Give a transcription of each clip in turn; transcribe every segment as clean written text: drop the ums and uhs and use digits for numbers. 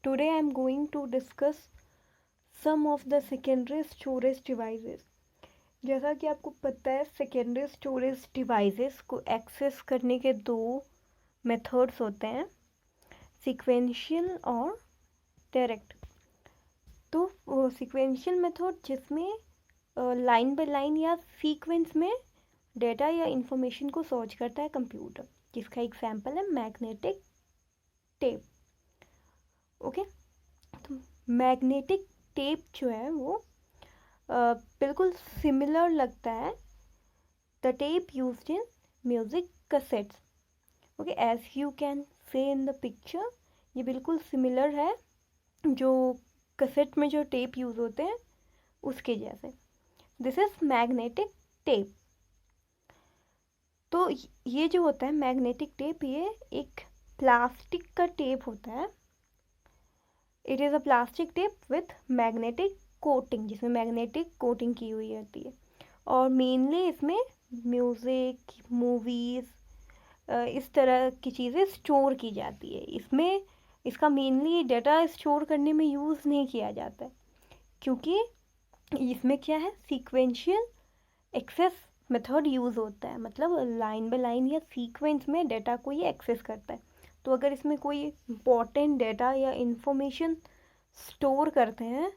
Today I am going to discuss some of the secondary storage devices. जैसा कि आपको पता है सेकेंडरी स्टोरेज डिवाइसेस को एक्सेस करने के दो मेथड्स होते हैं, सीक्वेंशियल और डायरेक्ट। तो सीक्वेंशियल मेथड जिसमें लाइन बाय लाइन या सीक्वेंस में डेटा या इंफॉर्मेशन को सर्च करता है कंप्यूटर, जिसका एग्जांपल है मैग्नेटिक टेप। ओके, तो मैग्नेटिक टेप जो है वो बिल्कुल सिमिलर लगता है the tape used in music cassettes. Okay, as you can say in the picture, ये बिल्कुल सिमिलर है जो कैसेट में जो टेप यूज़ होते हैं उसके जैसे। This is magnetic tape. तो ये जो होता है मैग्नेटिक टेप, ये एक प्लास्टिक का टेप होता है। It is a plastic tape with magnetic coating, जिसमें मैग्नेटिक कोटिंग की हुई होती है, और मेनली इसमें म्यूज़िक, मूवीज़, इस तरह की चीज़ें स्टोर की जाती है। इसमें इसका मेनली डाटा स्टोर करने में यूज़ नहीं किया जाता है, क्योंकि इसमें क्या है, सीक्वेंशियल एक्सेस मेथड यूज़ होता है। मतलब लाइन बाय लाइन या सीक्वेंस में डाटा को ये एक्सेस करता है। तो अगर इसमें कोई इम्पोर्टेंट डाटा या इंफॉर्मेशन स्टोर करते हैं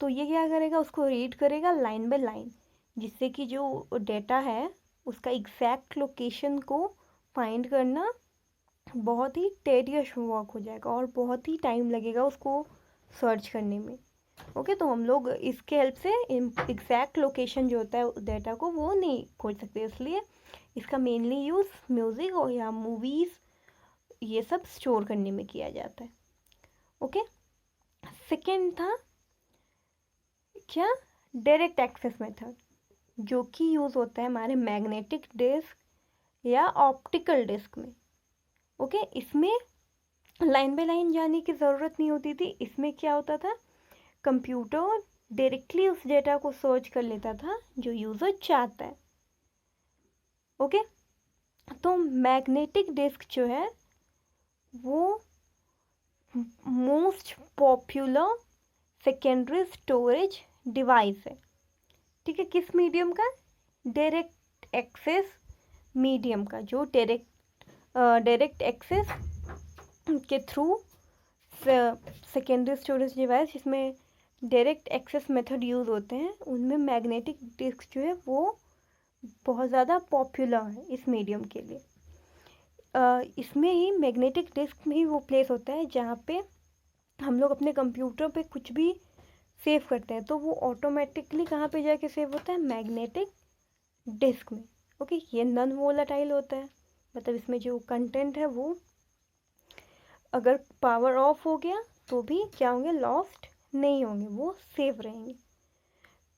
तो ये क्या करेगा, उसको रीड करेगा लाइन बाय लाइन, जिससे कि जो डाटा है उसका एग्जैक्ट लोकेशन को फाइंड करना बहुत ही टेडियस वर्क हो जाएगा और बहुत ही टाइम लगेगा उसको सर्च करने में। ओके, तो हम लोग इसके हेल्प से एग्जैक्ट लोकेशन जो होता है डाटा को वो नहीं खोज सकते, इसलिए इसका मेनली यूज़ म्यूज़िक और या मूवीज़ ये सब स्टोर करने में किया जाता है। ओके, सेकेंड था क्या, डायरेक्ट एक्सेस मेथड, जो कि यूज़ होता है हमारे मैग्नेटिक डिस्क या ऑप्टिकल डिस्क में। ओके, इसमें लाइन बाय लाइन जाने की ज़रूरत नहीं होती थी। इसमें क्या होता था, कंप्यूटर डायरेक्टली उस डेटा को सर्च कर लेता था जो यूज़र चाहता है। ओके, तो मैग्नेटिक डिस्क जो है वो most popular secondary storage device है। ठीक है, किस मीडियम का, डायरेक्ट एक्सेस मीडियम का, जो डायरेक्ट एक्सेस के थ्रू सेकेंडरी स्टोरेज डिवाइस जिसमें डायरेक्ट एक्सेस मेथड यूज़ होते हैं, उनमें मैग्नेटिक डिस्क जो है वो बहुत ज़्यादा पॉपुलर है इस मीडियम के लिए। इसमें ही मैग्नेटिक डिस्क में ही वो प्लेस होता है जहाँ पे हम लोग अपने कंप्यूटर पे कुछ भी सेव करते हैं तो वो ऑटोमेटिकली कहाँ पे जाके सेव होता है, मैग्नेटिक डिस्क में। ओके, ये नॉन वोलेटाइल होता है, मतलब इसमें जो कंटेंट है वो अगर पावर ऑफ हो गया तो भी क्या होंगे, लॉस्ट नहीं होंगे, वो सेव रहेंगे।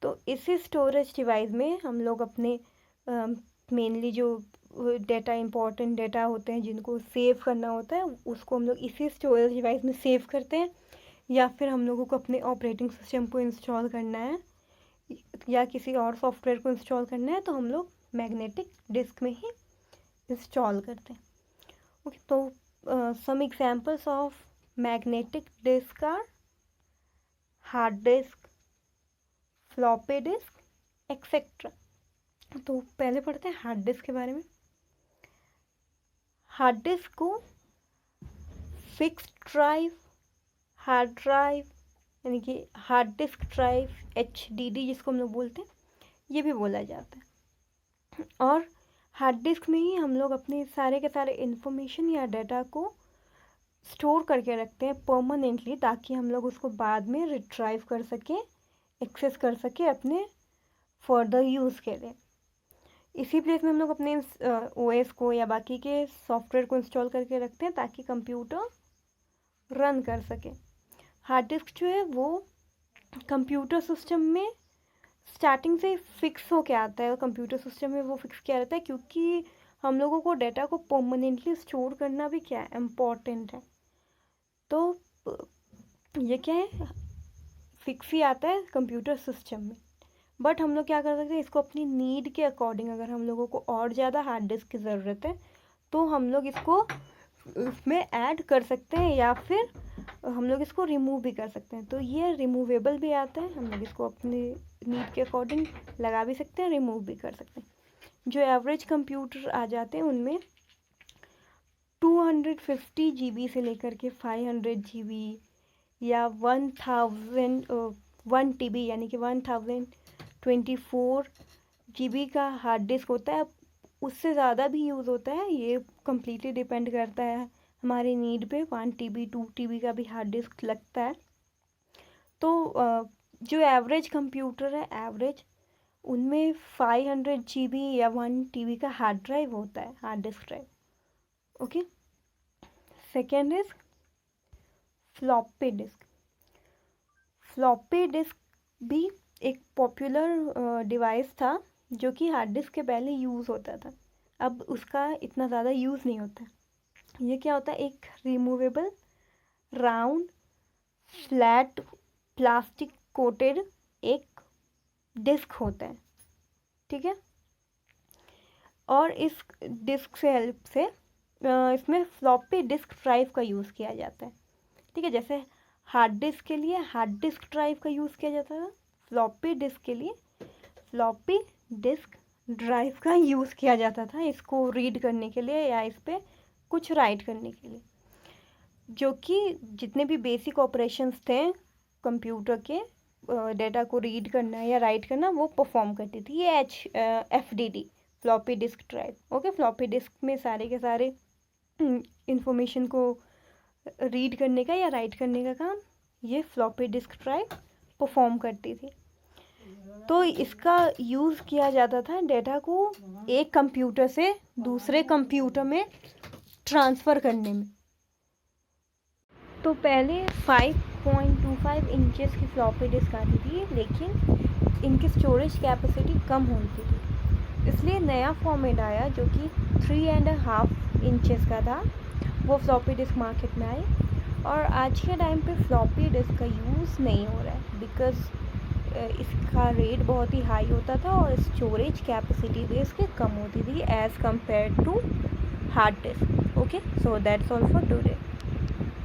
तो इसी स्टोरेज डिवाइस में हम लोग अपने मेनली जो डेटा, इंपॉर्टेंट डेटा होते हैं जिनको सेव करना होता है, उसको हम लोग इसी स्टोरेज डिवाइस में सेव करते हैं। या फिर हम लोगों को अपने ऑपरेटिंग सिस्टम को इंस्टॉल करना है या किसी और सॉफ्टवेयर को इंस्टॉल करना है तो हम लोग मैग्नेटिक डिस्क में ही इंस्टॉल करते हैं। ओके, तो some examples of magnetic disk are hard disk, floppy disk, etcetera. तो पहले पढ़ते हैं हार्ड डिस्क के बारे में। हार्ड डिस्क को फिक्स्ड ड्राइव, हार्ड ड्राइव यानी कि हार्ड डिस्क ड्राइव, HDD जिसको हम लोग बोलते हैं, ये भी बोला जाता है। और हार्ड डिस्क में ही हम लोग अपने सारे के सारे इंफॉर्मेशन या डाटा को स्टोर करके रखते हैं परमानेंटली, ताकि हम लोग उसको बाद में रिट्राइव कर सकें, एक्सेस कर सकें अपने फर्दर यूज़ के लिए। इसी प्लेस में हम लोग अपने OS को या बाकी के सॉफ्टवेयर को इंस्टॉल करके रखते हैं ताकि कंप्यूटर रन कर सके। हार्ड डिस्क जो है वो कंप्यूटर सिस्टम में स्टार्टिंग से फिक्स होके आता है, और कंप्यूटर सिस्टम में वो फिक्स किया रहता है क्योंकि हम लोगों को डाटा को परमानेंटली स्टोर करना भी क्या है, इम्पॉर्टेंट है। तो ये क्या है, फिक्स ही आता है कंप्यूटर सिस्टम में। बट हम लोग क्या कर सकते हैं, इसको अपनी नीड के अकॉर्डिंग, अगर हम लोगों को और ज़्यादा हार्ड डिस्क की ज़रूरत है तो हम लोग इसको उसमें ऐड कर सकते हैं, या फिर हम लोग इसको रिमूव भी कर सकते हैं। तो ये रिमूवेबल भी आता है, हम लोग इसको अपने नीड के अकॉर्डिंग लगा भी सकते हैं, रिमूव भी कर सकते हैं। जो एवरेज कंप्यूटर आ जाते हैं उनमें 250 GB से लेकर के 500 GB या 1 TB यानी कि 1024 GB का हार्ड डिस्क होता है। उससे ज़्यादा भी यूज़ होता है, ये कम्प्लीटली डिपेंड करता है हमारे नीड पे। 1 TB 2 TB का भी हार्ड डिस्क लगता है। तो जो एवरेज कंप्यूटर है, एवरेज, उनमें 500 GB या 1 TB का हार्ड ड्राइव होता है, hard disk drive. Okay, second is floppy disk. Floppy disc भी एक पॉपुलर डिवाइस था जो कि हार्ड डिस्क के पहले यूज़ होता था, अब उसका इतना ज़्यादा यूज़ नहीं होता। ये क्या होता है, एक removable round flat plastic coated एक डिस्क होता है, ठीक है। और इस डिस्क से हेल्प से इसमें फ्लॉपी डिस्क ड्राइव का यूज़ किया जाता है, ठीक है। जैसे हार्ड डिस्क के लिए हार्ड डिस्क ड्राइव का यूज़ किया जाता था, फ्लॉपी डिस्क के लिए फ्लॉपी डिस्क ड्राइव का यूज़ किया जाता था, इसको रीड करने के लिए या इस पर कुछ राइट करने के लिए, जो कि जितने भी बेसिक ऑपरेशंस थे कंप्यूटर के, डेटा को रीड करना या राइट करना, वो परफॉर्म करती थी ये FDD, floppy disk drive. Okay, floppy disk में सारे के सारे इंफॉर्मेशन को रीड करने का या राइट करने का काम ये फ्लॉपी डिस्क ड्राइव परफॉर्म करती थी। तो इसका यूज़ किया जाता था डेटा को एक कंप्यूटर से दूसरे कंप्यूटर में ट्रांसफ़र करने में। तो पहले 5.25 इंचेस की फ्लॉपी डिस्क आती थी, लेकिन इनकी स्टोरेज कैपेसिटी कम होती थी, इसलिए नया फॉर्मेट आया जो कि 3.5 इंचेस का था, वो फ्लॉपी डिस्क मार्केट में आई। और आज के टाइम पे फ्लॉपी डिस्क का यूज़ नहीं हो रहा है, बिकॉज़ इसका रेट बहुत ही हाई होता था और स्टोरेज कैपेसिटी भी इसकी कम होती थी as compare to hard disk. Okay, so that's all for today.